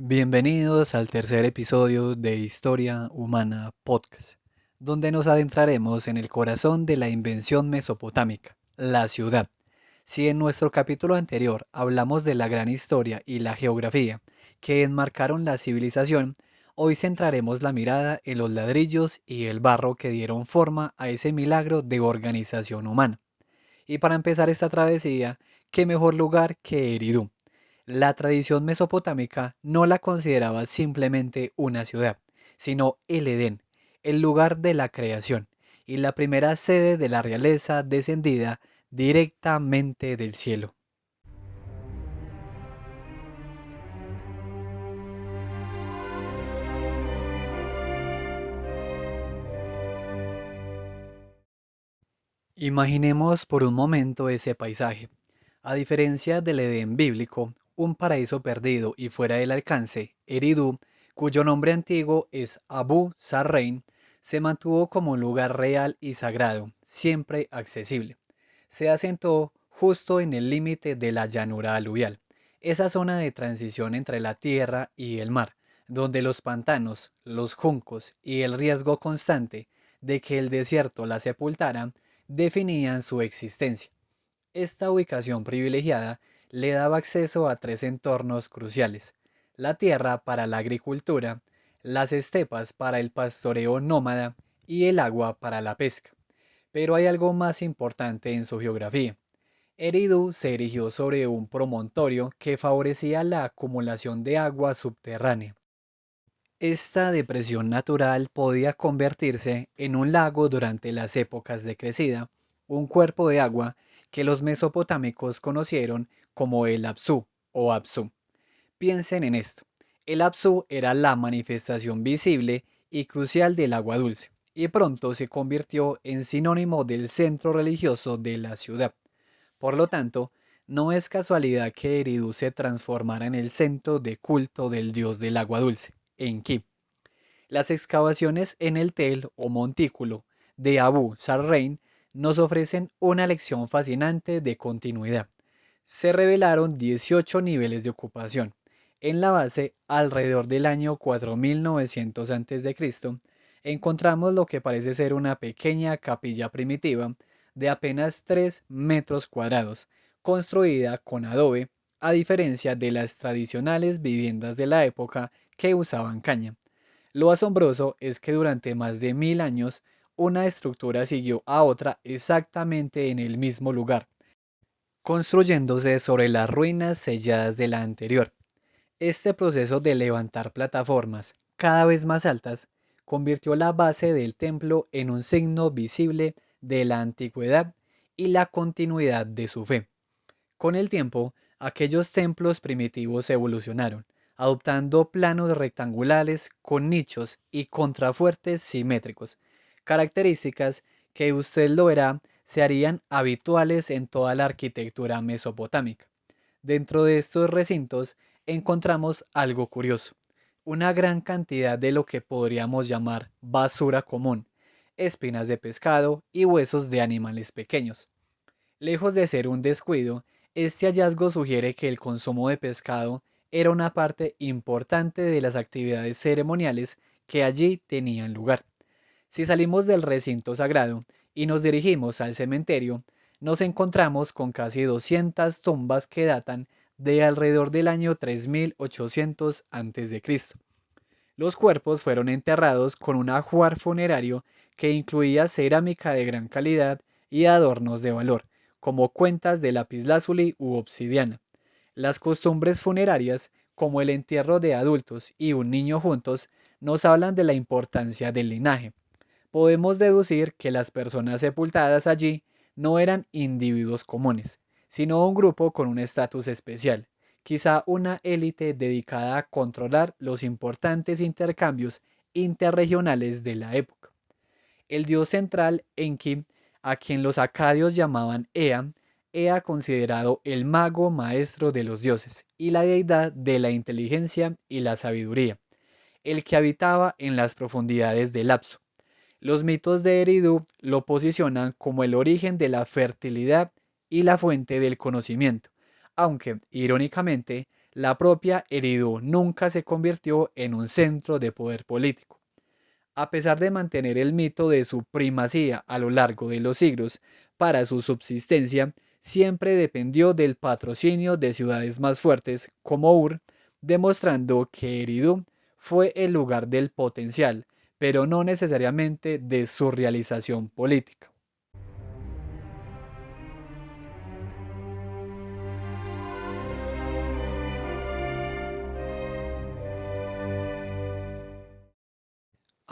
Bienvenidos al tercer episodio de Historia Humana Podcast, donde nos adentraremos en el corazón de la invención mesopotámica, la ciudad. Si en nuestro capítulo anterior hablamos de la gran historia y la geografía que enmarcaron la civilización, hoy centraremos la mirada en los ladrillos y el barro que dieron forma a ese milagro de organización humana. Y para empezar esta travesía, qué mejor lugar que Eridú. La tradición mesopotámica no la consideraba simplemente una ciudad, sino el Edén, el lugar de la creación y la primera sede de la realeza descendida directamente del cielo. Imaginemos por un momento ese paisaje. A diferencia del Edén bíblico, un paraíso perdido y fuera del alcance, Eridú, cuyo nombre antiguo es Abu Sarrein, se mantuvo como un lugar real y sagrado, siempre accesible. Se asentó justo en el límite de la llanura aluvial, esa zona de transición entre la tierra y el mar, donde los pantanos, los juncos y el riesgo constante de que el desierto la sepultara definían su existencia. Esta ubicación privilegiada le daba acceso a tres entornos cruciales: la tierra para la agricultura, las estepas para el pastoreo nómada y el agua para la pesca. Pero hay algo más importante en su geografía. Eridu se erigió sobre un promontorio que favorecía la acumulación de agua subterránea. Esta depresión natural podía convertirse en un lago durante las épocas de crecida, un cuerpo de agua que los mesopotámicos conocieron como el Apsu o Apsu. Piensen en esto. El Apsu era la manifestación visible y crucial del agua dulce, y pronto se convirtió en sinónimo del centro religioso de la ciudad. Por lo tanto, no es casualidad que Eridu se transformara en el centro de culto del dios del agua dulce, Enki. Las excavaciones en el tel o montículo de Abu Sarrein nos ofrecen una lección fascinante de continuidad. Se revelaron 18 niveles de ocupación. En la base, alrededor del año 4900 a.C., encontramos lo que parece ser una pequeña capilla primitiva de apenas 3 metros cuadrados, construida con adobe, a diferencia de las tradicionales viviendas de la época que usaban caña. Lo asombroso es que durante más de 1000 años, una estructura siguió a otra exactamente en el mismo lugar, construyéndose sobre las ruinas selladas de la anterior. Este proceso de levantar plataformas cada vez más altas convirtió la base del templo en un signo visible de la antigüedad y la continuidad de su fe. Con el tiempo, aquellos templos primitivos evolucionaron, adoptando planos rectangulares con nichos y contrafuertes simétricos, características que usted lo verá se harían habituales en toda la arquitectura mesopotámica. Dentro de estos recintos encontramos algo curioso: una gran cantidad de lo que podríamos llamar basura común, espinas de pescado y huesos de animales pequeños. Lejos de ser un descuido, este hallazgo sugiere que el consumo de pescado era una parte importante de las actividades ceremoniales que allí tenían lugar. Si salimos del recinto sagrado y nos dirigimos al cementerio, nos encontramos con casi 200 tumbas que datan de alrededor del año 3800 a.C. Los cuerpos fueron enterrados con un ajuar funerario que incluía cerámica de gran calidad y adornos de valor, como cuentas de lapislázuli u obsidiana. Las costumbres funerarias, como el entierro de adultos y un niño juntos, nos hablan de la importancia del linaje. Podemos deducir que las personas sepultadas allí no eran individuos comunes, sino un grupo con un estatus especial, quizá una élite dedicada a controlar los importantes intercambios interregionales de la época. El dios central, Enki, a quien los acadios llamaban Ea, era considerado el mago maestro de los dioses y la deidad de la inteligencia y la sabiduría, el que habitaba en las profundidades del Lapso. Los mitos de Eridu lo posicionan como el origen de la fertilidad y la fuente del conocimiento, aunque, irónicamente, La propia Eridu nunca se convirtió en un centro de poder político. A pesar de mantener el mito de su primacía a lo largo de los siglos para su subsistencia, siempre dependió del patrocinio de ciudades más fuertes como Ur, demostrando que Eridu fue el lugar del potencial, pero no necesariamente de su realización política.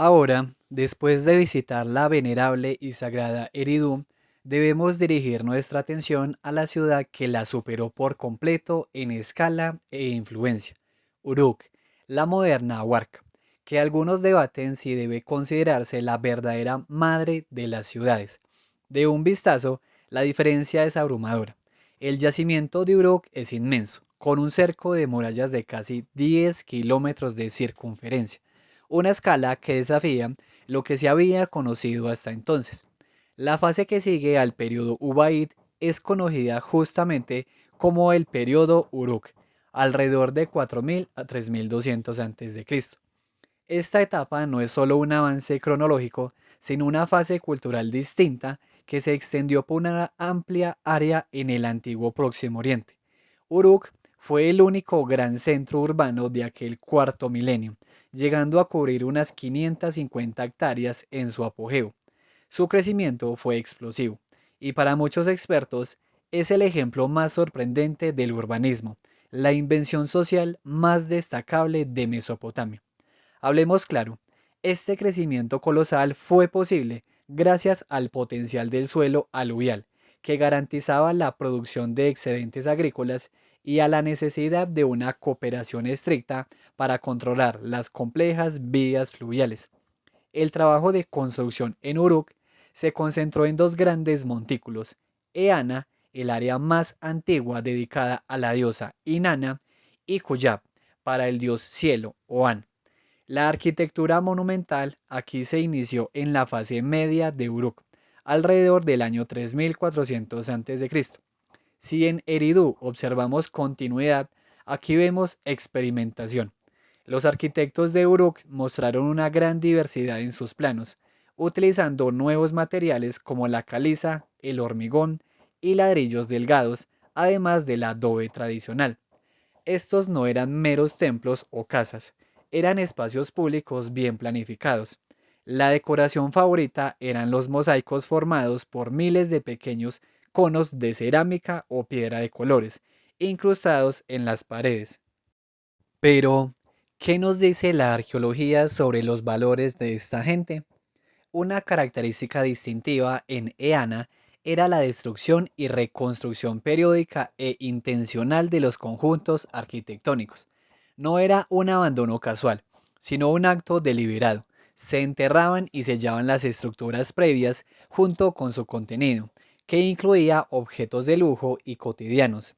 Ahora, después de visitar la venerable y sagrada Eridu, debemos dirigir nuestra atención a la ciudad que la superó por completo en escala e influencia, Uruk, la moderna Huarca, que algunos debaten si debe considerarse la verdadera madre de las ciudades. De un vistazo, la diferencia es abrumadora. El yacimiento de Uruk es inmenso, con un cerco de murallas de casi 10 kilómetros de circunferencia, una escala que desafía lo que se había conocido hasta entonces. La fase que sigue al periodo Ubaid es conocida justamente como el periodo Uruk, alrededor de 4000 a 3200 a.C. Esta etapa no es solo un avance cronológico, sino una fase cultural distinta que se extendió por una amplia área en el antiguo Próximo Oriente. Uruk fue el único gran centro urbano de aquel cuarto milenio, llegando a cubrir unas 550 hectáreas en su apogeo. Su crecimiento fue explosivo y para muchos expertos es el ejemplo más sorprendente del urbanismo, la invención social más destacable de Mesopotamia. Hablemos claro, este crecimiento colosal fue posible gracias al potencial del suelo aluvial, que garantizaba la producción de excedentes agrícolas y a la necesidad de una cooperación estricta para controlar las complejas vías fluviales. El trabajo de construcción en Uruk se concentró en dos grandes montículos, Eana, el área más antigua dedicada a la diosa Inanna, y Kuyab, para el dios cielo, Oan. La arquitectura monumental aquí se inició en la fase media de Uruk, alrededor del año 3400 a.C. Si en Eridu observamos continuidad, aquí vemos experimentación. Los arquitectos de Uruk mostraron una gran diversidad en sus planos, utilizando nuevos materiales como la caliza, el hormigón y ladrillos delgados, además del adobe tradicional. Estos no eran meros templos o casas, eran espacios públicos bien planificados. La decoración favorita eran los mosaicos formados por miles de pequeños conos de cerámica o piedra de colores, incrustados en las paredes. Pero, ¿qué nos dice la arqueología sobre los valores de esta gente? Una característica distintiva en Eana era la destrucción y reconstrucción periódica e intencional de los conjuntos arquitectónicos. No era un abandono casual, sino un acto deliberado. Se enterraban y sellaban las estructuras previas junto con su contenido, que incluía objetos de lujo y cotidianos.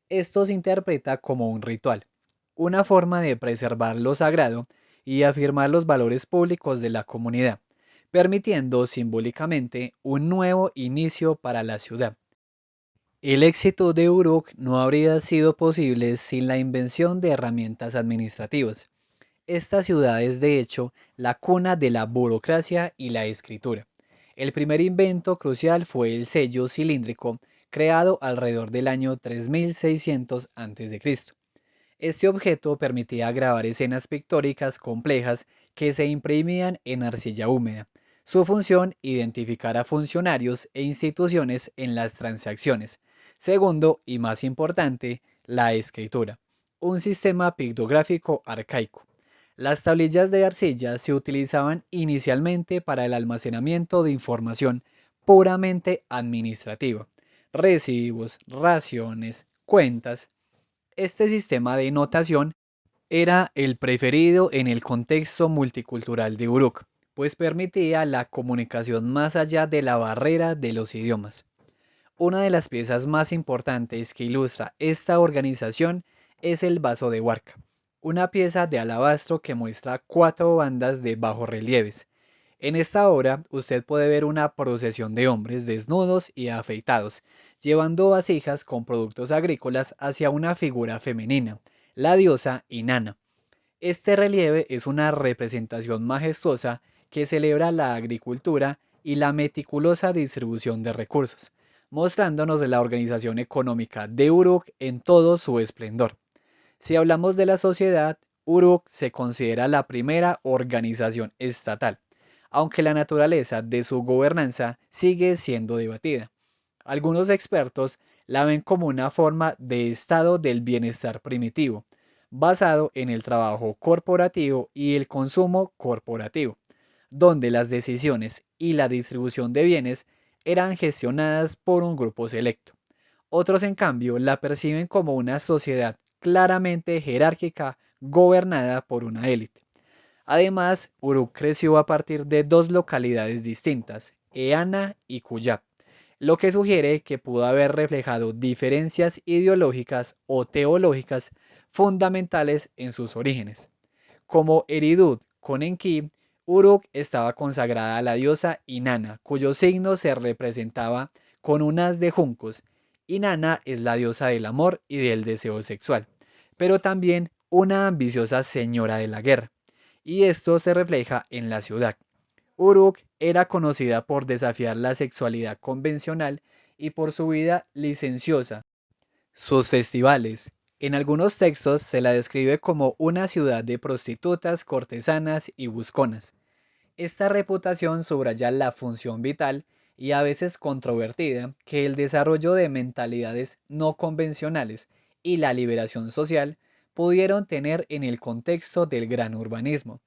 Esto se interpreta como un ritual, una forma de preservar lo sagrado y afirmar los valores públicos de la comunidad, permitiendo simbólicamente un nuevo inicio para la ciudad. El éxito de Uruk no habría sido posible sin la invención de herramientas administrativas. Esta ciudad es de hecho la cuna de la burocracia y la escritura. El primer invento crucial fue el sello cilíndrico, creado alrededor del año 3600 a.C. Este objeto permitía grabar escenas pictóricas complejas que se imprimían en arcilla húmeda. Su función, identificar a funcionarios e instituciones en las transacciones. Segundo, y más importante, la escritura, un sistema pictográfico arcaico. Las tablillas de arcilla se utilizaban inicialmente para el almacenamiento de información puramente administrativa, recibos, raciones, cuentas. Este sistema de notación era el preferido en el contexto multicultural de Uruk, pues permitía la comunicación más allá de la barrera de los idiomas. Una de las piezas más importantes que ilustra esta organización es el vaso de Huarca, una pieza de alabastro que muestra cuatro bandas de bajorrelieves. En esta obra usted puede ver una procesión de hombres desnudos y afeitados, llevando vasijas con productos agrícolas hacia una figura femenina, la diosa Inanna. Este relieve es una representación majestuosa que celebra la agricultura y la meticulosa distribución de recursos, mostrándonos la organización económica de Uruk en todo su esplendor. Si hablamos de la sociedad, Uruk se considera la primera organización estatal, aunque la naturaleza de su gobernanza sigue siendo debatida. Algunos expertos la ven como una forma de estado del bienestar primitivo, basado en el trabajo corporativo y el consumo corporativo, donde las decisiones y la distribución de bienes eran gestionadas por un grupo selecto. Otros, en cambio, la perciben como una sociedad claramente jerárquica gobernada por una élite. Además, Uruk creció a partir de dos localidades distintas, Eana y Cuyab, lo que sugiere que pudo haber reflejado diferencias ideológicas o teológicas fundamentales en sus orígenes. Como Eridud con Enki, Uruk estaba consagrada a la diosa Inanna, cuyo signo se representaba con un haz de juncos. Inanna es la diosa del amor y del deseo sexual, pero también una ambiciosa señora de la guerra, y esto se refleja en la ciudad. Uruk era conocida por desafiar la sexualidad convencional y por su vida licenciosa. Sus festivales. En algunos textos se la describe como una ciudad de prostitutas, cortesanas y busconas. Esta reputación subraya la función vital y a veces controvertida que el desarrollo de mentalidades no convencionales y la liberación social pudieron tener en el contexto del gran urbanismo.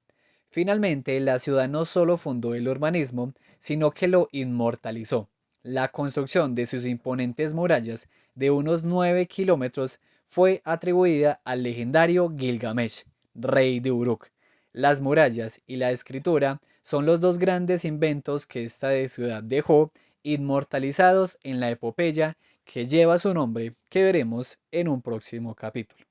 Finalmente, la ciudad no solo fundó el urbanismo, sino que lo inmortalizó. La construcción de sus imponentes murallas de unos 9 kilómetros fue atribuida al legendario Gilgamesh, rey de Uruk. Las murallas y la escritura son los dos grandes inventos que esta ciudad dejó inmortalizados en la epopeya que lleva su nombre, que veremos en un próximo capítulo.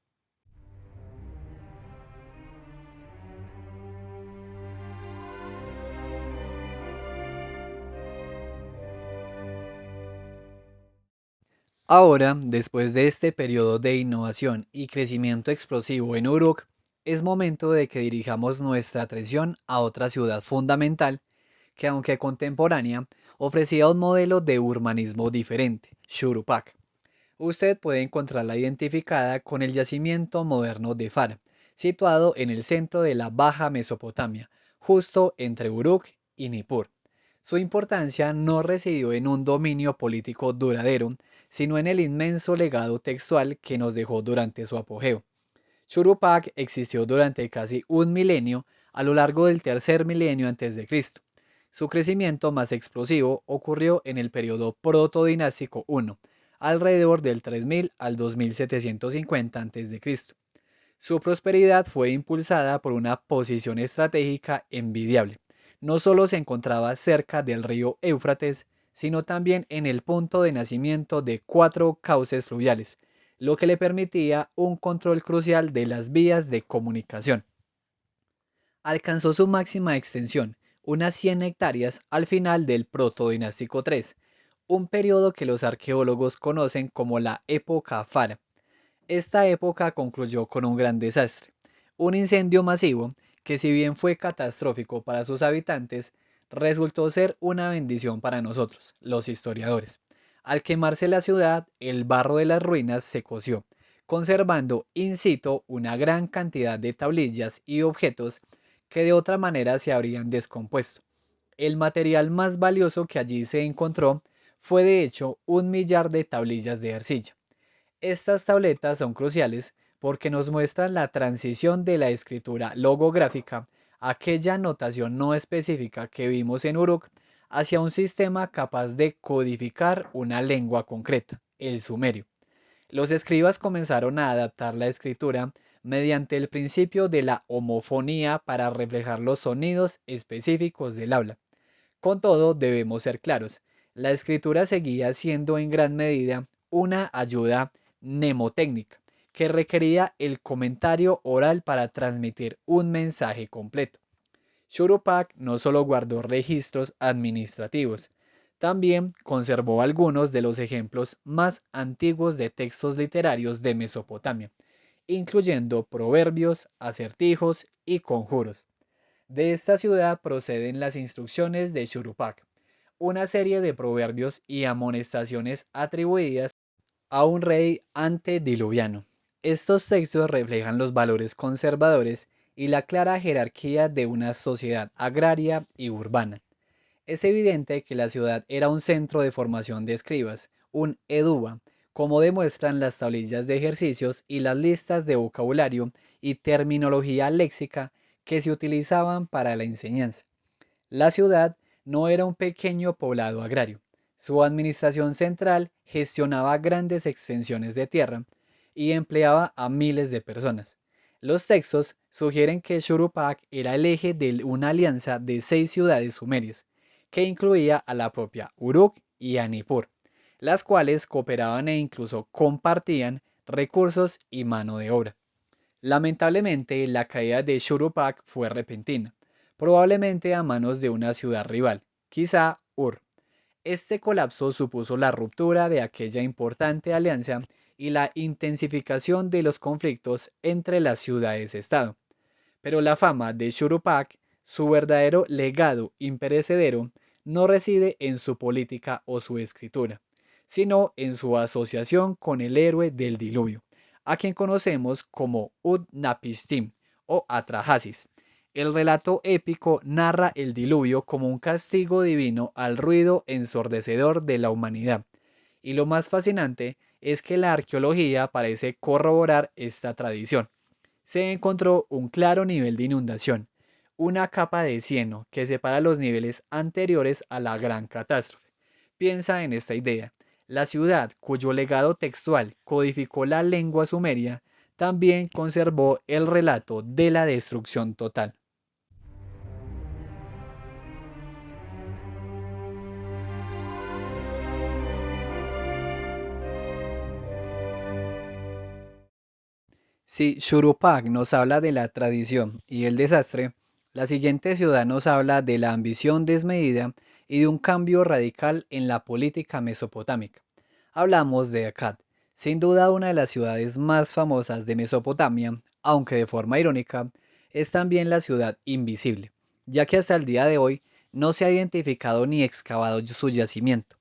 Ahora, después de este periodo de innovación y crecimiento explosivo en Uruk, es momento de que dirijamos nuestra atención a otra ciudad fundamental que, aunque contemporánea, ofrecía un modelo de urbanismo diferente, Shuruppak. Usted puede encontrarla identificada con el yacimiento moderno de Fara, situado en el centro de la Baja Mesopotamia, justo entre Uruk y Nippur. Su importancia no residió en un dominio político duradero, sino en el inmenso legado textual que nos dejó durante su apogeo. Churupac existió durante casi un milenio a lo largo del tercer milenio antes de Cristo. Su crecimiento más explosivo ocurrió en el periodo protodinástico I, alrededor del 3000 al 2750 a.C. Su prosperidad fue impulsada por una posición estratégica envidiable. No solo se encontraba cerca del río Éufrates, sino también en el punto de nacimiento de 4 cauces fluviales, lo que le permitía un control crucial de las vías de comunicación. Alcanzó su máxima extensión, unas 100 hectáreas, al final del Protodinástico III, un periodo que los arqueólogos conocen como la época Fara. Esta época concluyó con un gran desastre, un incendio masivo que, si bien fue catastrófico para sus habitantes, resultó ser una bendición para nosotros, los historiadores. Al quemarse la ciudad, el barro de las ruinas se coció, conservando in situ una gran cantidad de tablillas y objetos que de otra manera se habrían descompuesto. El material más valioso que allí se encontró fue de hecho un millar de tablillas de arcilla. Estas tabletas son cruciales porque nos muestran la transición de la escritura logográfica, aquella notación no específica que vimos en Uruk, hacia un sistema capaz de codificar una lengua concreta, el sumerio. Los escribas comenzaron a adaptar la escritura mediante el principio de la homofonía para reflejar los sonidos específicos del habla. Con todo, debemos ser claros, la escritura seguía siendo en gran medida una ayuda mnemotécnica que requería el comentario oral para transmitir un mensaje completo. Churupac no solo guardó registros administrativos, también conservó algunos de los ejemplos más antiguos de textos literarios de Mesopotamia, incluyendo proverbios, acertijos y conjuros. De esta ciudad proceden las instrucciones de Shuruppak, una serie de proverbios y amonestaciones atribuidas a un rey antediluviano. Estos textos reflejan los valores conservadores y la clara jerarquía de una sociedad agraria y urbana. Es evidente que la ciudad era un centro de formación de escribas, un eduba, como demuestran las tablillas de ejercicios y las listas de vocabulario y terminología léxica que se utilizaban para la enseñanza. La ciudad no era un pequeño poblado agrario. Su administración central gestionaba grandes extensiones de tierra y empleaba a miles de personas. Los textos sugieren que Shuruppak era el eje de una alianza de 6 ciudades sumerias, que incluía a la propia Uruk y a Nippur, las cuales cooperaban e incluso compartían recursos y mano de obra. Lamentablemente, la caída de Shuruppak fue repentina, probablemente a manos de una ciudad rival, quizá Ur. Este colapso supuso la ruptura de aquella importante alianza y la intensificación de los conflictos entre las ciudades-estado. Pero la fama de Shuruppak, su verdadero legado imperecedero, no reside en su política o su escritura, sino en su asociación con el héroe del diluvio, a quien conocemos como Utnapishtim o Atrahasis. El relato épico narra el diluvio como un castigo divino al ruido ensordecedor de la humanidad. Y lo más fascinante es que la arqueología parece corroborar esta tradición. Se encontró un claro nivel de inundación, una capa de cieno que separa los niveles anteriores a la gran catástrofe. Piensa en esta idea. La ciudad, cuyo legado textual codificó la lengua sumeria, también conservó el relato de la destrucción total. Si Shuruppak nos habla de la tradición y el desastre, la siguiente ciudad nos habla de la ambición desmedida y de un cambio radical en la política mesopotámica. Hablamos de Akkad, sin duda una de las ciudades más famosas de Mesopotamia, aunque de forma irónica, es también la ciudad invisible, ya que hasta el día de hoy no se ha identificado ni excavado su yacimiento.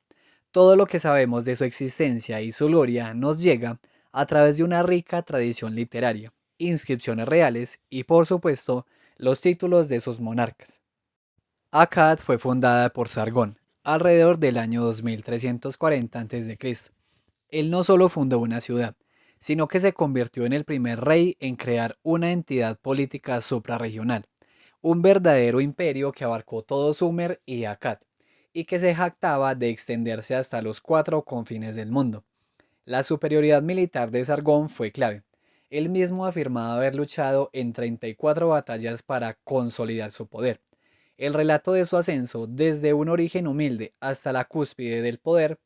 Todo lo que sabemos de su existencia y su gloria nos llega a través de una rica tradición literaria, inscripciones reales y, por supuesto, los títulos de sus monarcas. Akkad fue fundada por Sargón alrededor del año 2340 a.C. Él no solo fundó una ciudad, sino que se convirtió en el primer rey en crear una entidad política suprarregional, un verdadero imperio que abarcó todo Sumer y Akkad, y que se jactaba de extenderse hasta los 4 confines del mundo. La superioridad militar de Sargón fue clave. Él mismo afirmaba haber luchado en 34 batallas para consolidar su poder. El relato de su ascenso, desde un origen humilde hasta la cúspide del poder,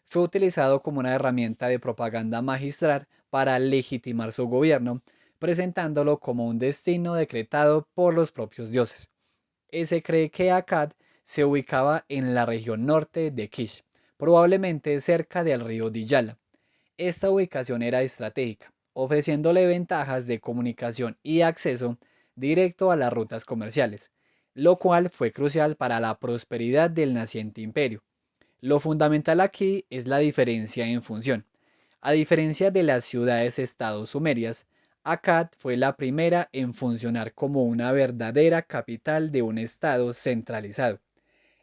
fue utilizado como una herramienta de propaganda magistral para legitimar su gobierno, presentándolo como un destino decretado por los propios dioses. Se cree que Akkad se ubicaba en la región norte de Kish, probablemente cerca del río Diyala. Esta ubicación era estratégica, ofreciéndole ventajas de comunicación y acceso directo a las rutas comerciales, lo cual fue crucial para la prosperidad del naciente imperio. Lo fundamental aquí es la diferencia en función. A diferencia de las ciudades-estado sumerias, Akkad fue la primera en funcionar como una verdadera capital de un estado centralizado.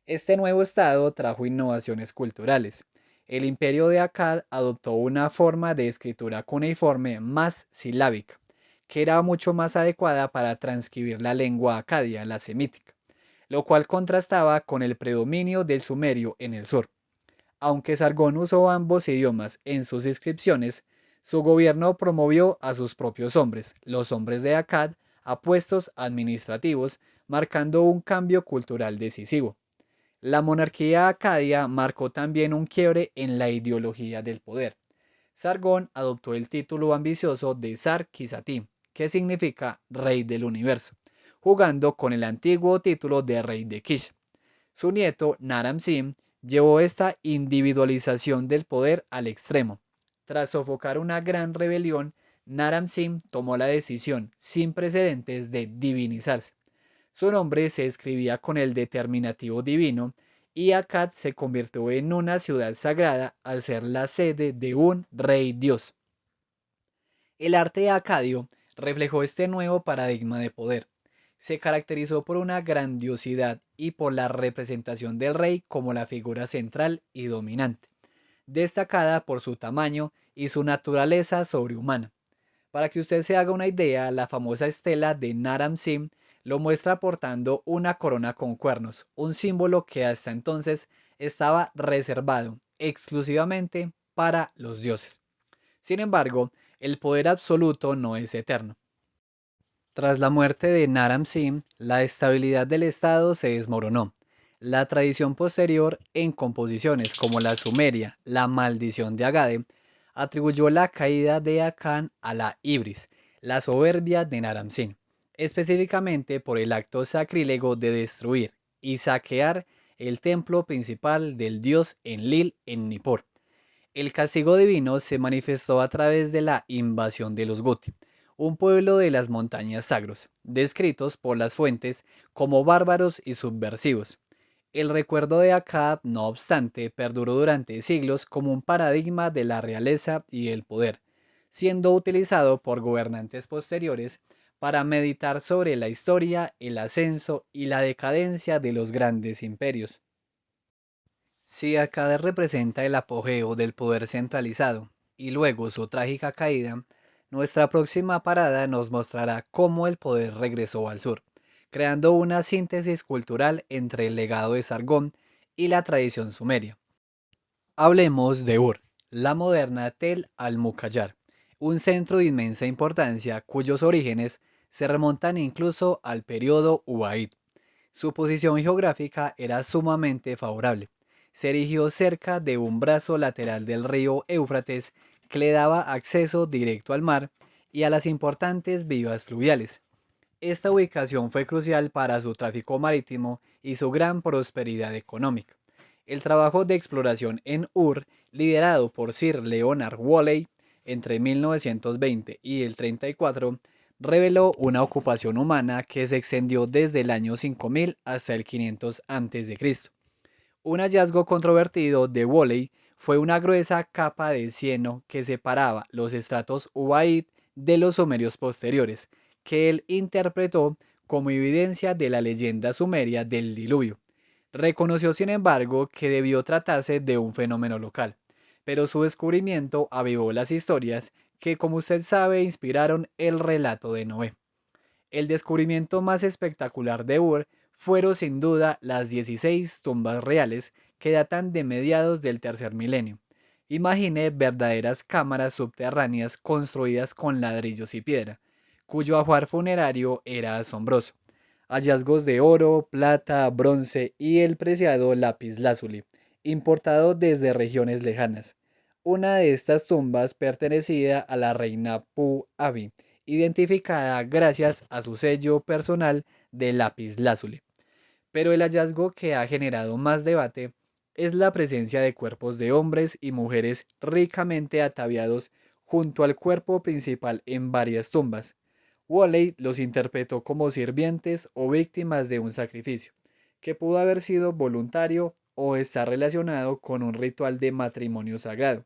Este nuevo estado trajo innovaciones culturales. El imperio de Akkad adoptó una forma de escritura cuneiforme más silábica, que era mucho más adecuada para transcribir la lengua acadia, la semítica, lo cual contrastaba con el predominio del sumerio en el sur. Aunque Sargón usó ambos idiomas en sus inscripciones, su gobierno promovió a sus propios hombres, los hombres de Akkad, a puestos administrativos, marcando un cambio cultural decisivo. La monarquía acadia marcó también un quiebre en la ideología del poder. Sargón adoptó el título ambicioso de Sar Kisatim, que significa rey del universo, jugando con el antiguo título de rey de Kish. Su nieto, Naram-Sin, llevó esta individualización del poder al extremo. Tras sofocar una gran rebelión, Naram-Sin tomó la decisión sin precedentes de divinizarse. Su nombre se escribía con el determinativo divino y Akkad se convirtió en una ciudad sagrada al ser la sede de un rey dios. El arte acadio reflejó este nuevo paradigma de poder. Se caracterizó por una grandiosidad y por la representación del rey como la figura central y dominante, destacada por su tamaño y su naturaleza sobrehumana. Para que usted se haga una idea, la famosa estela de Naram-Sin lo muestra portando una corona con cuernos, un símbolo que hasta entonces estaba reservado exclusivamente para los dioses. Sin embargo, el poder absoluto no es eterno. Tras la muerte de Naram-Sin, la estabilidad del Estado se desmoronó. La tradición posterior en composiciones como la sumeria, la maldición de Agade, atribuyó la caída de Akan a la ibris, la soberbia de Naram-Sin, específicamente por el acto sacrílego de destruir y saquear el templo principal del dios Enlil en Nippur. El castigo divino se manifestó a través de la invasión de los Guti, un pueblo de las montañas sagros, descritos por las fuentes como bárbaros y subversivos. El recuerdo de Akkad, no obstante, perduró durante siglos como un paradigma de la realeza y el poder, siendo utilizado por gobernantes posteriores para meditar sobre la historia, el ascenso y la decadencia de los grandes imperios. Si Akkad representa el apogeo del poder centralizado y luego su trágica caída, nuestra próxima parada nos mostrará cómo el poder regresó al sur, creando una síntesis cultural entre el legado de Sargón y la tradición sumeria. Hablemos de Ur, la moderna Tel al-Muqayyar, un centro de inmensa importancia cuyos orígenes se remontan incluso al periodo Ubaid. Su posición geográfica era sumamente favorable. Se erigió cerca de un brazo lateral del río Éufrates que le daba acceso directo al mar y a las importantes vías fluviales. Esta ubicación fue crucial para su tráfico marítimo y su gran prosperidad económica. El trabajo de exploración en Ur, liderado por Sir Leonard Woolley entre 1920 y el 34, reveló una ocupación humana que se extendió desde el año 5000 hasta el 500 a.C. Un hallazgo controvertido de Woolley fue una gruesa capa de cieno que separaba los estratos Ubaid de los sumerios posteriores, que él interpretó como evidencia de la leyenda sumeria del diluvio. Reconoció, sin embargo, que debió tratarse de un fenómeno local, pero su descubrimiento avivó las historias que, como usted sabe, inspiraron el relato de Noé. El descubrimiento más espectacular de Ur fueron sin duda las 16 tumbas reales que datan de mediados del tercer milenio. Imagine verdaderas cámaras subterráneas construidas con ladrillos y piedra, cuyo ajuar funerario era asombroso. Hallazgos de oro, plata, bronce y el preciado lapislázuli, importado desde regiones lejanas. Una de estas tumbas pertenecía a la reina Pu-Abi, identificada gracias a su sello personal de lapislázuli. Pero el hallazgo que ha generado más debate es la presencia de cuerpos de hombres y mujeres ricamente ataviados junto al cuerpo principal en varias tumbas. Woolley los interpretó como sirvientes o víctimas de un sacrificio, que pudo haber sido voluntario o estar relacionado con un ritual de matrimonio sagrado.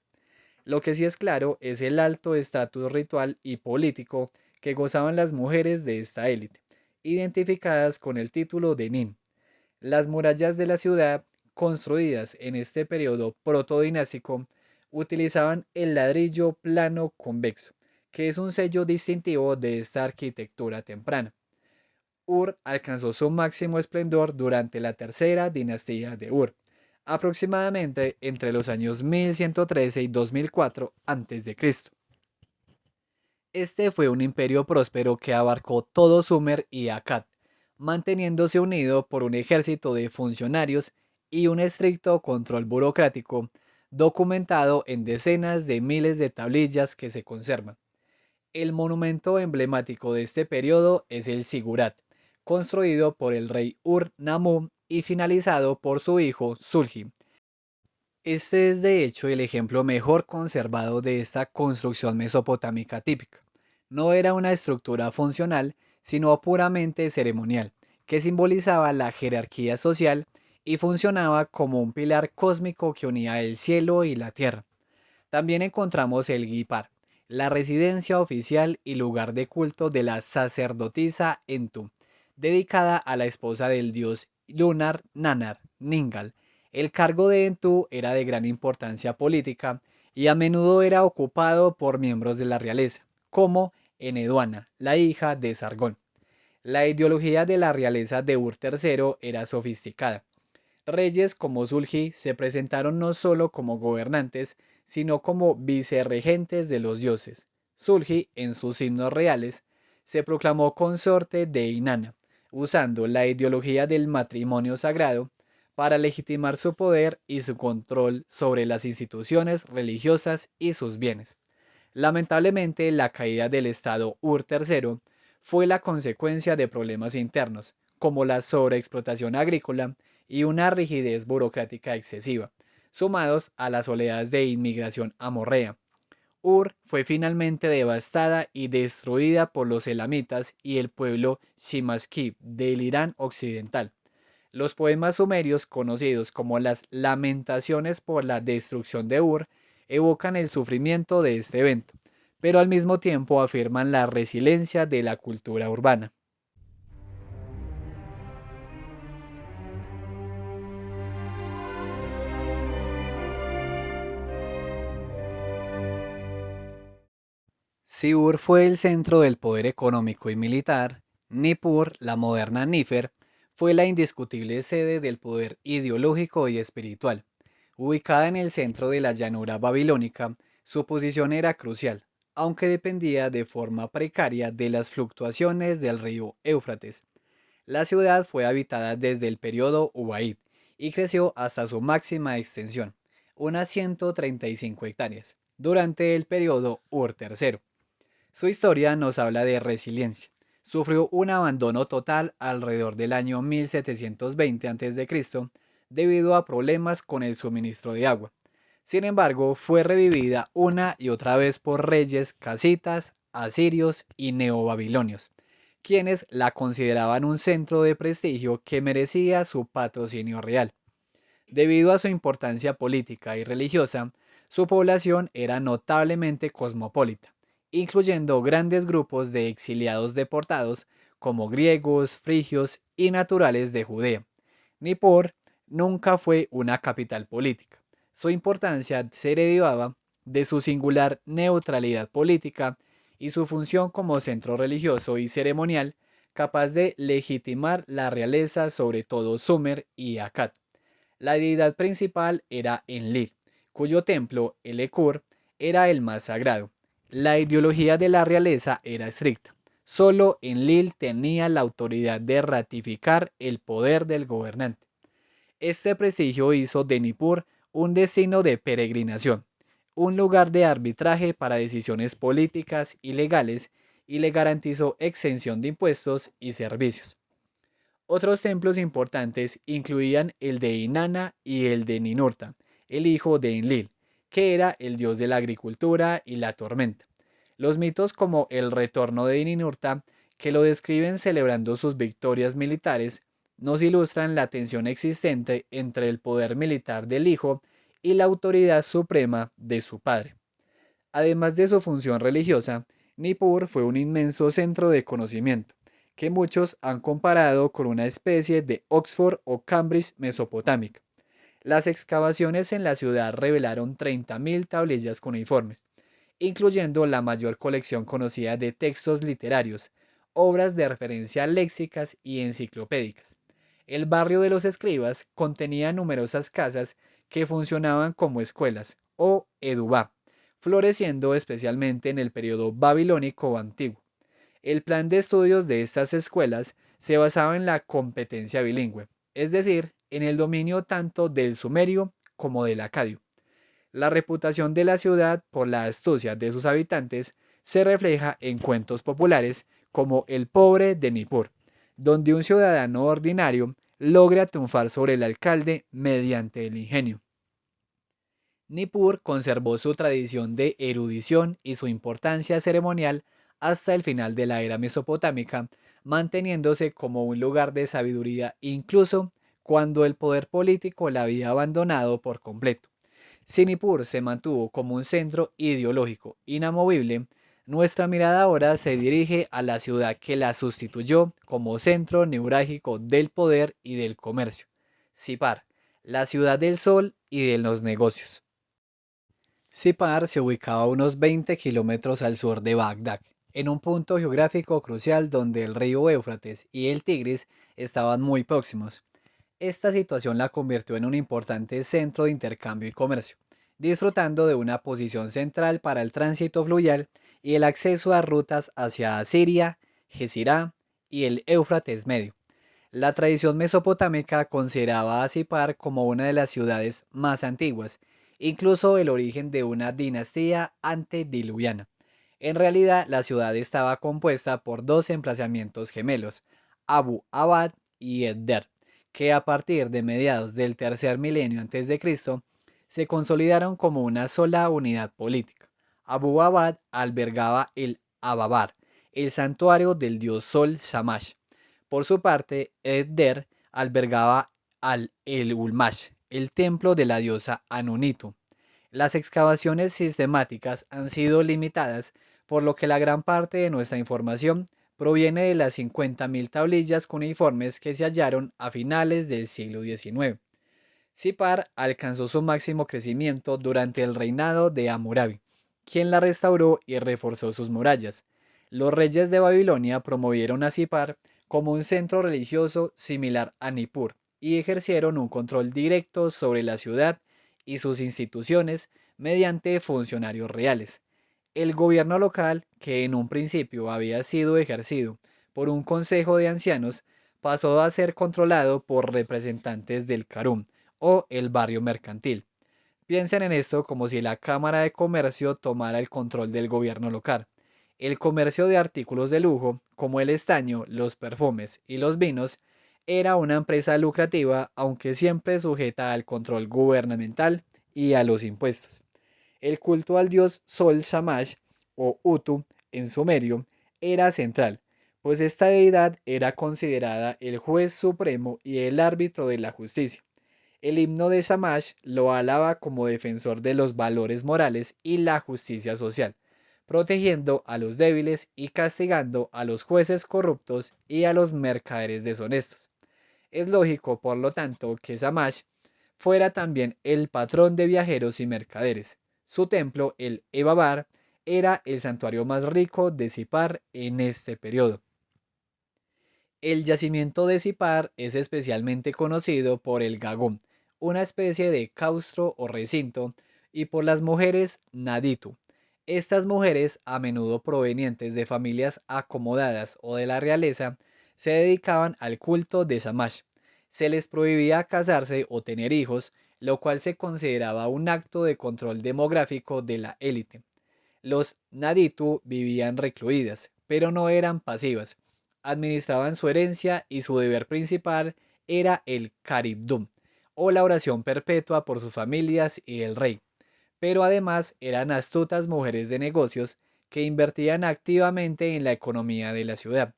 Lo que sí es claro es el alto estatus ritual y político que gozaban las mujeres de esta élite, identificadas con el título de Nin. Las murallas de la ciudad, construidas en este periodo protodinástico, utilizaban el ladrillo plano convexo, que es un sello distintivo de esta arquitectura temprana. Ur alcanzó su máximo esplendor durante la tercera dinastía de Ur, aproximadamente entre los años 1113 y 2004 a.C. Este fue un imperio próspero que abarcó todo Sumer y Akkad, manteniéndose unido por un ejército de funcionarios y un estricto control burocrático, documentado en decenas de miles de tablillas que se conservan. El monumento emblemático de este periodo es el Sigurat, construido por el rey Ur-Nammu y finalizado por su hijo Sulhi. Este es de hecho el ejemplo mejor conservado de esta construcción mesopotámica típica. no era una estructura funcional, sino puramente ceremonial, que simbolizaba la jerarquía social y funcionaba como un pilar cósmico que unía el cielo y la tierra. También encontramos el Guipar, la residencia oficial y lugar de culto de la sacerdotisa Entu, dedicada a la esposa del dios lunar Nanar, Ningal. El cargo de Entu era de gran importancia política y a menudo era ocupado por miembros de la realeza, como Eneduana, la hija de Sargón. La ideología de la realeza de Ur III era sofisticada. Reyes como Sulgi se presentaron no solo como gobernantes, sino como vicerregentes de los dioses. Sulgi, en sus himnos reales, se proclamó consorte de Inanna, usando la ideología del matrimonio sagrado para legitimar su poder y su control sobre las instituciones religiosas y sus bienes. Lamentablemente, la caída del Estado Ur III fue la consecuencia de problemas internos, como la sobreexplotación agrícola y una rigidez burocrática excesiva, sumados a las oleadas de inmigración amorrea. Ur fue finalmente devastada y destruida por los elamitas y el pueblo Shimaski del Irán occidental. Los poemas sumerios, conocidos como las Lamentaciones por la destrucción de Ur, evocan el sufrimiento de este evento, pero al mismo tiempo afirman la resiliencia de la cultura urbana. Si Ur fue el centro del poder económico y militar, Nippur, la moderna Nífer, fue la indiscutible sede del poder ideológico y espiritual. Ubicada en el centro de la llanura babilónica, su posición era crucial, aunque dependía de forma precaria de las fluctuaciones del río Éufrates. La ciudad fue habitada desde el periodo Ubaid y creció hasta su máxima extensión, unas 135 hectáreas, durante el periodo Ur III. Su historia nos habla de resiliencia. Sufrió un abandono total alrededor del año 1720 a.C. debido a problemas con el suministro de agua. Sin embargo, fue revivida una y otra vez por reyes casitas, asirios y neobabilonios, quienes la consideraban un centro de prestigio que merecía su patrocinio real. Debido a su importancia política y religiosa, su población era notablemente cosmopolita, incluyendo grandes grupos de exiliados deportados como griegos, frigios y naturales de Judea. Nippur nunca fue una capital política. Su importancia se derivaba de su singular neutralidad política y su función como centro religioso y ceremonial capaz de legitimar la realeza sobre todo Sumer y Akkad. La deidad principal era Enlil, cuyo templo, el Ekur, era el más sagrado. La ideología de la realeza era estricta. Solo Enlil tenía la autoridad de ratificar el poder del gobernante. Este prestigio hizo de Nippur un destino de peregrinación, un lugar de arbitraje para decisiones políticas y legales, y le garantizó exención de impuestos y servicios. Otros templos importantes incluían el de Inanna y el de Ninurta, el hijo de Enlil, que era el dios de la agricultura y la tormenta. Los mitos como el retorno de Ninurta, que lo describen celebrando sus victorias militares, nos ilustran la tensión existente entre el poder militar del hijo y la autoridad suprema de su padre. Además de su función religiosa, Nippur fue un inmenso centro de conocimiento, que muchos han comparado con una especie de Oxford o Cambridge mesopotámica. Las excavaciones en la ciudad revelaron 30.000 tablillas cuneiformes, incluyendo la mayor colección conocida de textos literarios, obras de referencia léxicas y enciclopédicas. El barrio de los escribas contenía numerosas casas que funcionaban como escuelas o edubá, floreciendo especialmente en el periodo babilónico antiguo. El plan de estudios de estas escuelas se basaba en la competencia bilingüe, es decir, en el dominio tanto del sumerio como del acadio. La reputación de la ciudad por la astucia de sus habitantes se refleja en cuentos populares como El pobre de Nippur, donde un ciudadano ordinario logra triunfar sobre el alcalde mediante el ingenio. Nippur conservó su tradición de erudición y su importancia ceremonial hasta el final de la era mesopotámica, manteniéndose como un lugar de sabiduría incluso cuando el poder político la había abandonado por completo. Si Nippur se mantuvo como un centro ideológico inamovible, nuestra mirada ahora se dirige a la ciudad que la sustituyó como centro neurálgico del poder y del comercio, Sipar, la ciudad del sol y de los negocios. Sipar se ubicaba a unos 20 kilómetros al sur de Bagdad, en un punto geográfico crucial donde el río Éufrates y el Tigris estaban muy próximos. Esta situación la convirtió en un importante centro de intercambio y comercio, disfrutando de una posición central para el tránsito fluvial y el acceso a rutas hacia Asiria, Gesirá y el Éufrates Medio. La tradición mesopotámica consideraba a Sipar como una de las ciudades más antiguas, incluso el origen de una dinastía antediluviana. En realidad, la ciudad estaba compuesta por dos emplazamientos gemelos, Abu Abad y Edder, que a partir de mediados del tercer milenio antes de Cristo se consolidaron como una sola unidad política. Abu Abad albergaba el Ababar, el santuario del dios Sol Shamash. Por su parte, Edder albergaba al El Ulmash, el templo de la diosa Anunitu. Las excavaciones sistemáticas han sido limitadas, por lo que la gran parte de nuestra información proviene de las 50.000 tablillas cuneiformes que se hallaron a finales del siglo XIX. Sipar alcanzó su máximo crecimiento durante el reinado de Hammurabi, quien la restauró y reforzó sus murallas. Los reyes de Babilonia promovieron a Sipar como un centro religioso similar a Nippur y ejercieron un control directo sobre la ciudad y sus instituciones mediante funcionarios reales. El gobierno local, que en un principio había sido ejercido por un consejo de ancianos, pasó a ser controlado por representantes del Carum o el barrio mercantil. Piensen en esto como si la Cámara de Comercio tomara el control del gobierno local. El comercio de artículos de lujo, como el estaño, los perfumes y los vinos, era una empresa lucrativa, aunque siempre sujeta al control gubernamental y a los impuestos. El culto al dios Sol Shamash o Utu en sumerio era central, pues esta deidad era considerada el juez supremo y el árbitro de la justicia. El himno de Shamash lo alaba como defensor de los valores morales y la justicia social, protegiendo a los débiles y castigando a los jueces corruptos y a los mercaderes deshonestos. Es lógico, por lo tanto, que Shamash fuera también el patrón de viajeros y mercaderes. Su templo, el Ebabar, era el santuario más rico de Sipar en este periodo. El yacimiento de Sipar es especialmente conocido por el gagum, una especie de claustro o recinto, y por las mujeres naditu. Estas mujeres, a menudo provenientes de familias acomodadas o de la realeza, se dedicaban al culto de Shamash. Se les prohibía casarse o tener hijos, lo cual se consideraba un acto de control demográfico de la élite. Los naditu vivían recluidas, pero no eran pasivas. Administraban su herencia y su deber principal era el caribdum, o la oración perpetua por sus familias y el rey. Pero además eran astutas mujeres de negocios que invertían activamente en la economía de la ciudad.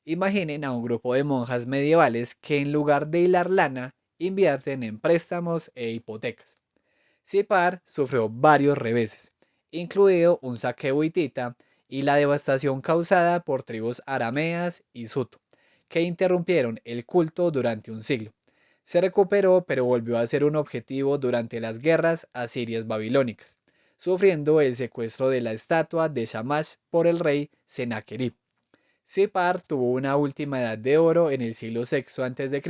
Imaginen a un grupo de monjas medievales que en lugar de hilar lana, invierten en préstamos e hipotecas. Sipar sufrió varios reveses, incluido un saqueo hitita y la devastación causada por tribus arameas y suto, que interrumpieron el culto durante un siglo. Se recuperó, pero volvió a ser un objetivo durante las guerras asirias babilónicas, sufriendo el secuestro de la estatua de Shamash por el rey Sennacherib. Sipar tuvo una última edad de oro en el siglo VI a.C.,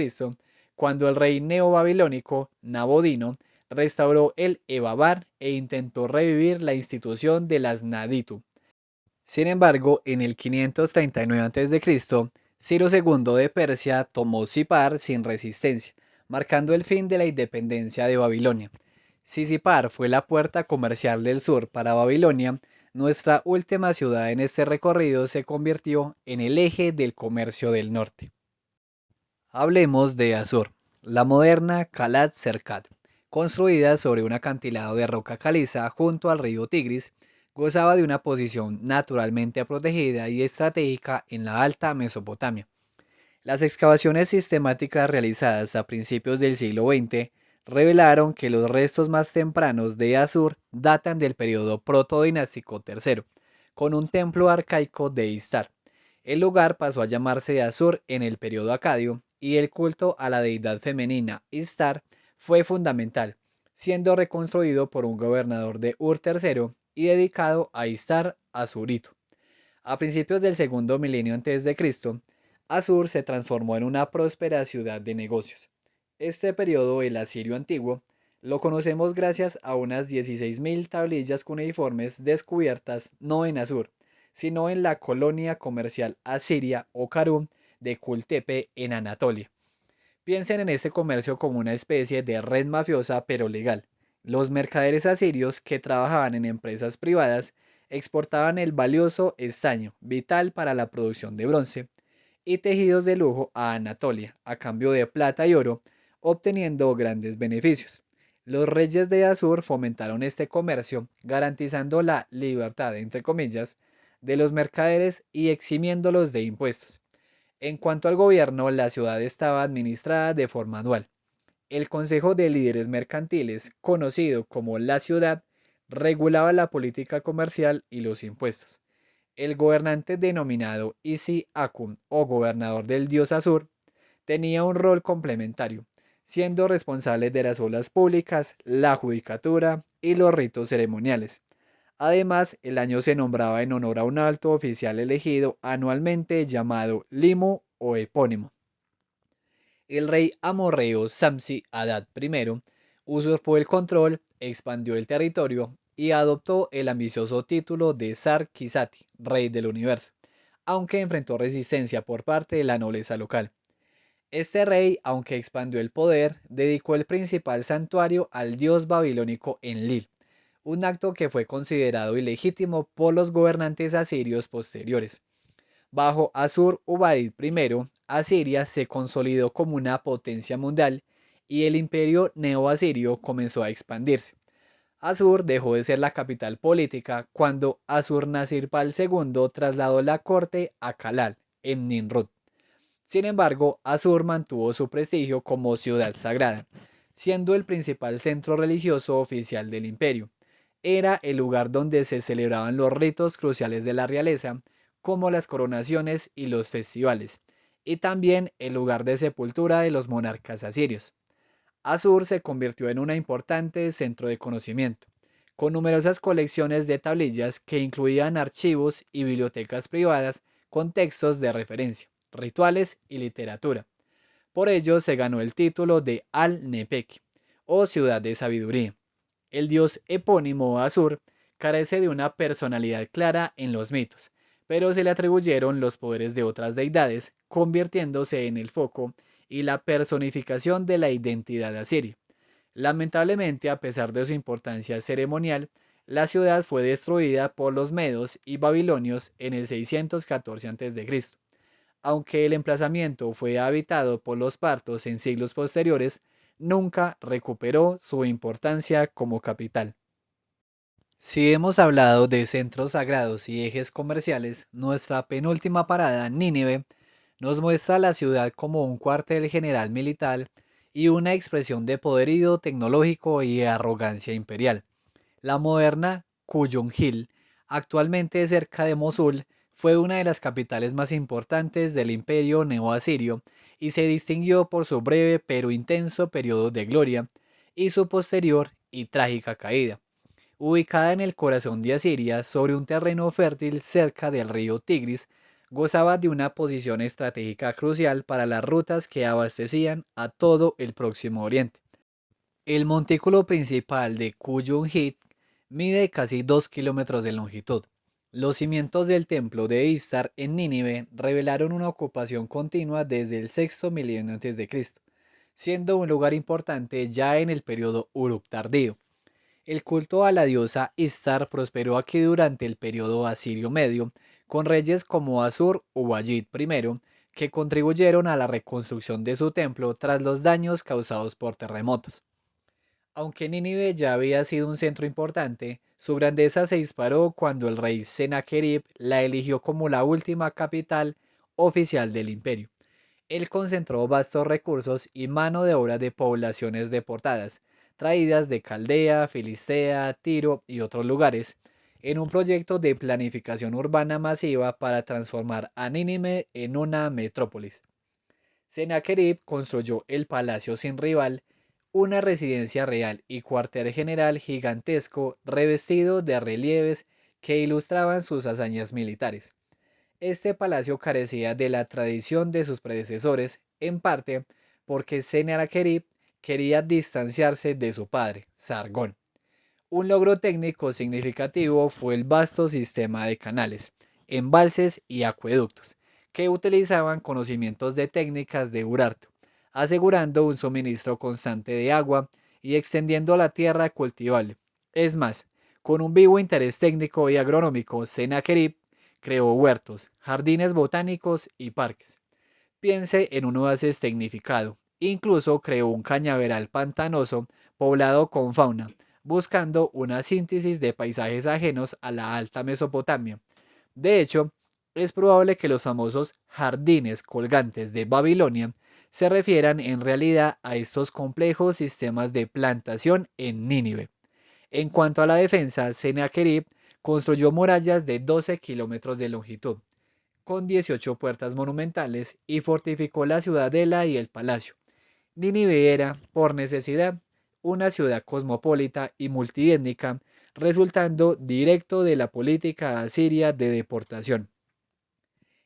cuando el rey neobabilónico Nabodino restauró el Ebabar e intentó revivir la institución de las Naditu. Sin embargo, en el 539 a.C., Ciro II de Persia tomó Sipar sin resistencia, marcando el fin de la independencia de Babilonia. Si Sipar fue la puerta comercial del sur para Babilonia, nuestra última ciudad en este recorrido se convirtió en el eje del comercio del norte. Hablemos de Asur, la moderna Calat Cercat, construida sobre un acantilado de roca caliza junto al río Tigris, Gozaba de una posición naturalmente protegida y estratégica en la Alta Mesopotamia. Las excavaciones sistemáticas realizadas a principios del siglo XX revelaron que los restos más tempranos de Assur datan del periodo protodinástico tercero, con un templo arcaico de Istar. El lugar pasó a llamarse Assur en el periodo acadio y el culto a la deidad femenina Istar fue fundamental, siendo reconstruido por un gobernador de Ur III y dedicado a Istar Asurito. A principios del segundo milenio antes de Cristo, Assur se transformó en una próspera ciudad de negocios. Este periodo, el asirio antiguo, lo conocemos gracias a unas 16.000 tablillas cuneiformes descubiertas no en Assur, sino en la colonia comercial asiria o Karun de Kultepe en Anatolia. Piensen en este comercio como una especie de red mafiosa pero legal. Los mercaderes asirios que trabajaban en empresas privadas exportaban el valioso estaño, vital para la producción de bronce, y tejidos de lujo a Anatolia, a cambio de plata y oro, obteniendo grandes beneficios. Los reyes de Assur fomentaron este comercio, garantizando la libertad, entre comillas, de los mercaderes y eximiéndolos de impuestos. En cuanto al gobierno, la ciudad estaba administrada de forma anual. El Consejo de Líderes Mercantiles, conocido como la ciudad, regulaba la política comercial y los impuestos. El gobernante denominado Isi Akun o gobernador del dios Azur tenía un rol complementario, siendo responsable de las obras públicas, la judicatura y los ritos ceremoniales. Además, el año se nombraba en honor a un alto oficial elegido anualmente llamado Limo o epónimo. El rey amorreo Samsi Adad I usurpó el control, expandió el territorio y adoptó el ambicioso título de Sar Kisati, rey del universo, aunque enfrentó resistencia por parte de la nobleza local. Este rey, aunque expandió el poder, dedicó el principal santuario al dios babilónico Enlil, un acto que fue considerado ilegítimo por los gobernantes asirios posteriores. Bajo Assur-Ubaid I, Asiria se consolidó como una potencia mundial y el imperio neoasirio comenzó a expandirse. Assur dejó de ser la capital política cuando Assur-Nasirpal II trasladó la corte a Kalal, en Nimrud. Sin embargo, Assur mantuvo su prestigio como ciudad sagrada, siendo el principal centro religioso oficial del imperio. Era el lugar donde se celebraban los ritos cruciales de la realeza, como las coronaciones y los festivales, y también el lugar de sepultura de los monarcas asirios. Assur se convirtió en un importante centro de conocimiento, con numerosas colecciones de tablillas que incluían archivos y bibliotecas privadas con textos de referencia, rituales y literatura. Por ello se ganó el título de Al-Nepeki, o ciudad de sabiduría. El dios epónimo Assur carece de una personalidad clara en los mitos, pero se le atribuyeron los poderes de otras deidades, convirtiéndose en el foco y la personificación de la identidad asiria. Lamentablemente, a pesar de su importancia ceremonial, la ciudad fue destruida por los medos y babilonios en el 614 a.C. Aunque el emplazamiento fue habitado por los partos en siglos posteriores, nunca recuperó su importancia como capital. Si hemos hablado de centros sagrados y ejes comerciales, nuestra penúltima parada, Nínive, nos muestra a la ciudad como un cuartel general militar y una expresión de poderío tecnológico y arrogancia imperial. La moderna Cuyongil, actualmente cerca de Mosul, fue una de las capitales más importantes del imperio neoasirio y se distinguió por su breve pero intenso periodo de gloria y su posterior y trágica caída. Ubicada en el corazón de Asiria, sobre un terreno fértil cerca del río Tigris, gozaba de una posición estratégica crucial para las rutas que abastecían a todo el Próximo Oriente. El montículo principal de Kuyun-Hit mide casi 2 kilómetros de longitud. Los cimientos del templo de Istar en Nínive revelaron una ocupación continua desde el sexto milenio antes de Cristo, siendo un lugar importante ya en el periodo Uruk tardío. El culto a la diosa Istar prosperó aquí durante el periodo asirio medio, con reyes como Assur-Ubayid I, que contribuyeron a la reconstrucción de su templo tras los daños causados por terremotos. Aunque Nínive ya había sido un centro importante, su grandeza se disparó cuando el rey Sennacherib la eligió como la última capital oficial del imperio. Él concentró vastos recursos y mano de obra de poblaciones deportadas, traídas de Caldea, Filistea, Tiro y otros lugares, en un proyecto de planificación urbana masiva para transformar a Nínive en una metrópolis. Sennacherib construyó el Palacio Sin Rival, una residencia real y cuartel general gigantesco revestido de relieves que ilustraban sus hazañas militares. Este palacio carecía de la tradición de sus predecesores, en parte porque Sennacherib quería distanciarse de su padre, Sargón. Un logro técnico significativo fue el vasto sistema de canales, embalses y acueductos, que utilizaban conocimientos de técnicas de Urartu, asegurando un suministro constante de agua y extendiendo la tierra cultivable. Es más, con un vivo interés técnico y agronómico, Sennacherib creó huertos, jardines botánicos y parques. Piense en un oasis tecnificado. Incluso creó un cañaveral pantanoso poblado con fauna, buscando una síntesis de paisajes ajenos a la alta Mesopotamia. De hecho, es probable que los famosos jardines colgantes de Babilonia se refieran en realidad a estos complejos sistemas de plantación en Nínive. En cuanto a la defensa, Sennacherib construyó murallas de 12 kilómetros de longitud, con 18 puertas monumentales, y fortificó la ciudadela y el palacio. Nínive era, por necesidad, una ciudad cosmopolita y multiétnica, resultando directo de la política asiria de deportación.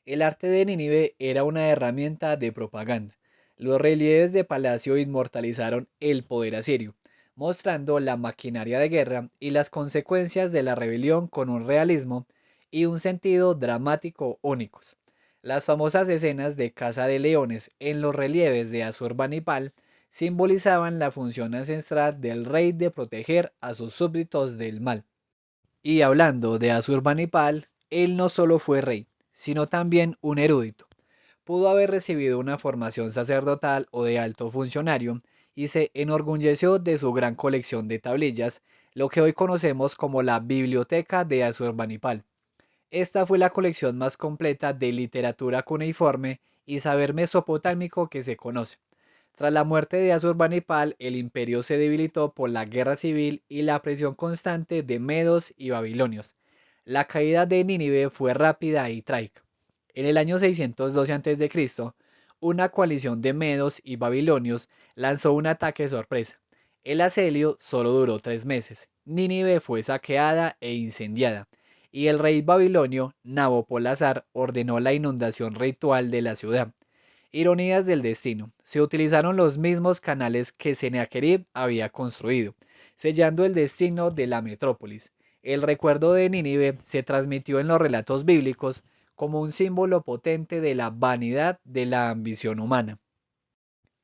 El arte de Nínive era una herramienta de propaganda. Los relieves de palacio inmortalizaron el poder asirio, mostrando la maquinaria de guerra y las consecuencias de la rebelión con un realismo y un sentido dramático únicos. Las famosas escenas de caza de leones en los relieves de Asurbanipal simbolizaban la función ancestral del rey de proteger a sus súbditos del mal. Y hablando de Asurbanipal, él no solo fue rey, sino también un erudito. Pudo haber recibido una formación sacerdotal o de alto funcionario y se enorgulleció de su gran colección de tablillas, lo que hoy conocemos como la Biblioteca de Asurbanipal. Esta fue la colección más completa de literatura cuneiforme y saber mesopotámico que se conoce. Tras la muerte de Asurbanipal, el imperio se debilitó por la guerra civil y la presión constante de medos y babilonios. La caída de Nínive fue rápida y trágica. En el año 612 a.C., una coalición de medos y babilonios lanzó un ataque sorpresa. El asedio solo duró 3 meses. Nínive fue saqueada e incendiada, y el rey babilonio Nabopolassar ordenó la inundación ritual de la ciudad. Ironías del destino. Se utilizaron los mismos canales que Sennacherib había construido, sellando el destino de la metrópolis. El recuerdo de Nínive se transmitió en los relatos bíblicos como un símbolo potente de la vanidad de la ambición humana.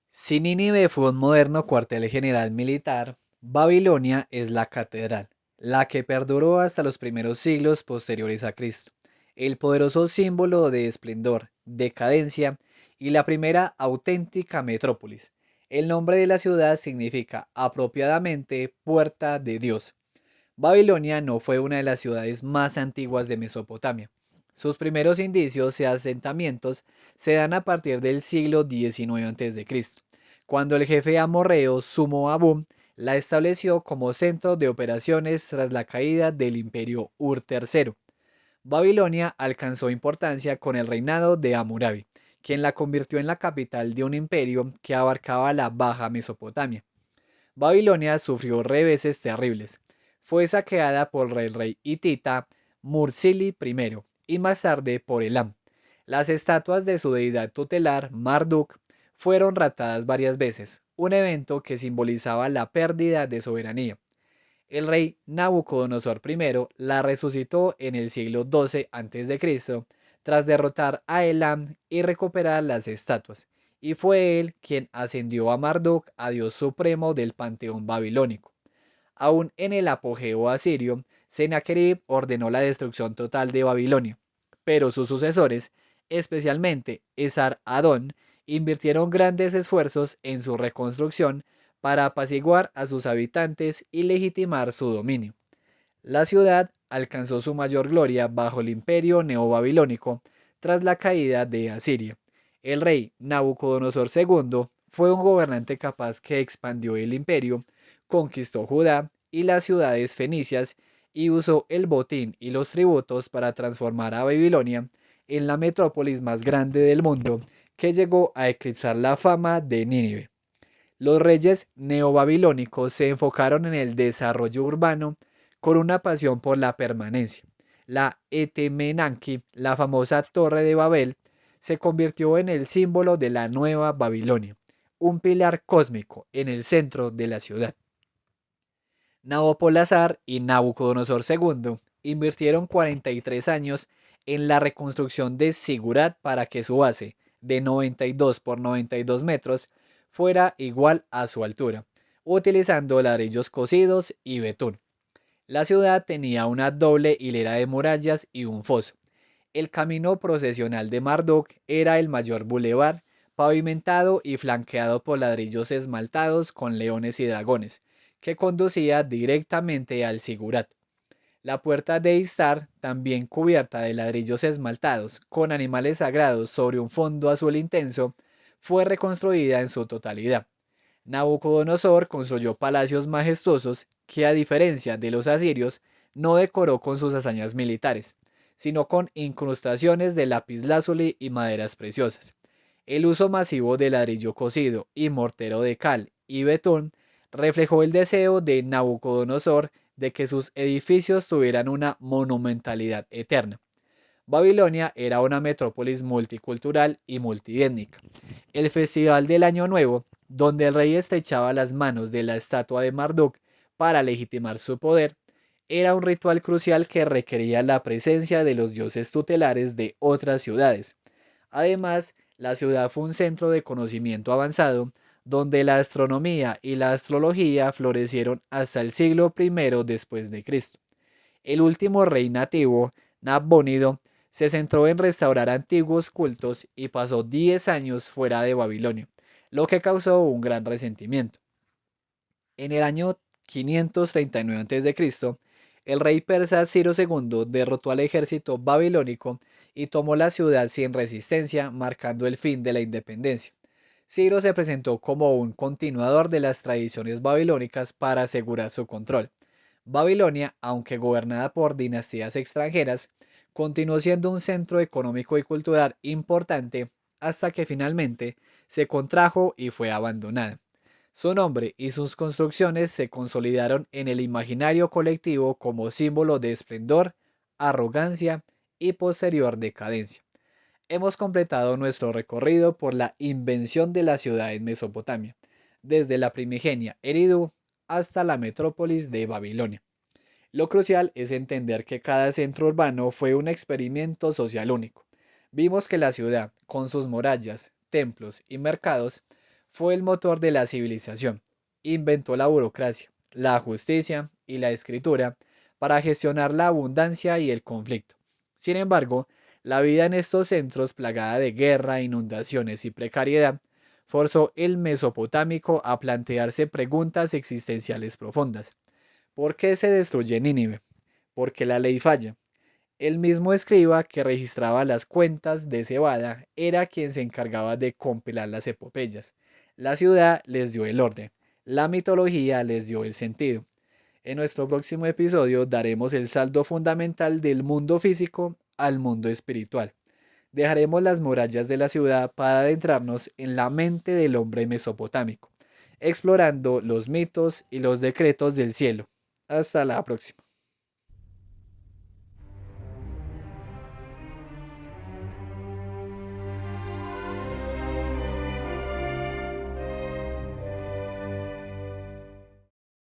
Si Nínive fue un moderno cuartel general militar, Babilonia es la catedral, la que perduró hasta los primeros siglos posteriores a Cristo, el poderoso símbolo de esplendor, decadencia y la primera auténtica metrópolis. El nombre de la ciudad significa apropiadamente puerta de Dios. Babilonia no fue una de las ciudades más antiguas de Mesopotamia. Sus primeros indicios y asentamientos se dan a partir del siglo XIX a.C., cuando el jefe amorreo Sumo Abum la estableció como centro de operaciones tras la caída del imperio Ur III. Babilonia alcanzó importancia con el reinado de Hammurabi, quien la convirtió en la capital de un imperio que abarcaba la Baja Mesopotamia. Babilonia sufrió reveses terribles. Fue saqueada por el rey hitita Mursili I y más tarde por Elam. Las estatuas de su deidad tutelar, Marduk, fueron raptadas varias veces, un evento que simbolizaba la pérdida de soberanía. El rey Nabucodonosor I la resucitó en el siglo XII a.C. tras derrotar a Elam y recuperar las estatuas, y fue él quien ascendió a Marduk a dios supremo del panteón babilónico. Aún en el apogeo asirio, Sennacherib ordenó la destrucción total de Babilonia, pero sus sucesores, especialmente Esar-Adón, invirtieron grandes esfuerzos en su reconstrucción para apaciguar a sus habitantes y legitimar su dominio. La ciudad alcanzó su mayor gloria bajo el imperio neobabilónico tras la caída de Asiria. El rey Nabucodonosor II fue un gobernante capaz que expandió el imperio, conquistó Judá y las ciudades fenicias y usó el botín y los tributos para transformar a Babilonia en la metrópolis más grande del mundo que llegó a eclipsar la fama de Nínive. Los reyes neobabilónicos se enfocaron en el desarrollo urbano con una pasión por la permanencia. La Etemenanki, la famosa Torre de Babel, se convirtió en el símbolo de la nueva Babilonia, un pilar cósmico en el centro de la ciudad. Nabopolassar y Nabucodonosor II invirtieron 43 años en la reconstrucción de Sigurat para que su base, de 92 por 92 metros, fuera igual a su altura, utilizando ladrillos cocidos y betún. La ciudad tenía una doble hilera de murallas y un foso. El camino procesional de Marduk era el mayor bulevar, pavimentado y flanqueado por ladrillos esmaltados con leones y dragones, que conducía directamente al Sigurat. La puerta de Istar, también cubierta de ladrillos esmaltados con animales sagrados sobre un fondo azul intenso, fue reconstruida en su totalidad. Nabucodonosor construyó palacios majestuosos que, a diferencia de los asirios, no decoró con sus hazañas militares, sino con incrustaciones de lapislázuli y maderas preciosas. El uso masivo de ladrillo cocido y mortero de cal y betún reflejó el deseo de Nabucodonosor de que sus edificios tuvieran una monumentalidad eterna. Babilonia era una metrópolis multicultural y multiétnica. El Festival del Año Nuevo, donde el rey estrechaba las manos de la estatua de Marduk para legitimar su poder, era un ritual crucial que requería la presencia de los dioses tutelares de otras ciudades. Además, la ciudad fue un centro de conocimiento avanzado, donde la astronomía y la astrología florecieron hasta el siglo I después de Cristo. El último rey nativo, Nabónido, se centró en restaurar antiguos cultos y pasó 10 años fuera de Babilonia, lo que causó un gran resentimiento. En el año 539 a.C., el rey persa Ciro II derrotó al ejército babilónico y tomó la ciudad sin resistencia, marcando el fin de la independencia. Ciro se presentó como un continuador de las tradiciones babilónicas para asegurar su control. Babilonia, aunque gobernada por dinastías extranjeras, continuó siendo un centro económico y cultural importante hasta que finalmente se contrajo y fue abandonada. Su nombre y sus construcciones se consolidaron en el imaginario colectivo como símbolo de esplendor, arrogancia y posterior decadencia. Hemos completado nuestro recorrido por la invención de la ciudad en Mesopotamia, desde la primigenia Eridu hasta la metrópolis de Babilonia. Lo crucial es entender que cada centro urbano fue un experimento social único. Vimos que la ciudad, con sus murallas, templos y mercados, fue el motor de la civilización. Inventó la burocracia, la justicia y la escritura para gestionar la abundancia y el conflicto. Sin embargo, la vida en estos centros, plagada de guerra, inundaciones y precariedad, forzó el mesopotámico a plantearse preguntas existenciales profundas. ¿Por qué se destruye Nínive? Porque la ley falla. El mismo escriba que registraba las cuentas de cebada era quien se encargaba de compilar las epopeyas. La ciudad les dio el orden, la mitología les dio el sentido. En nuestro próximo episodio daremos el saldo fundamental del mundo físico al mundo espiritual. Dejaremos las murallas de la ciudad para adentrarnos en la mente del hombre mesopotámico, explorando los mitos y los decretos del cielo. Hasta la próxima.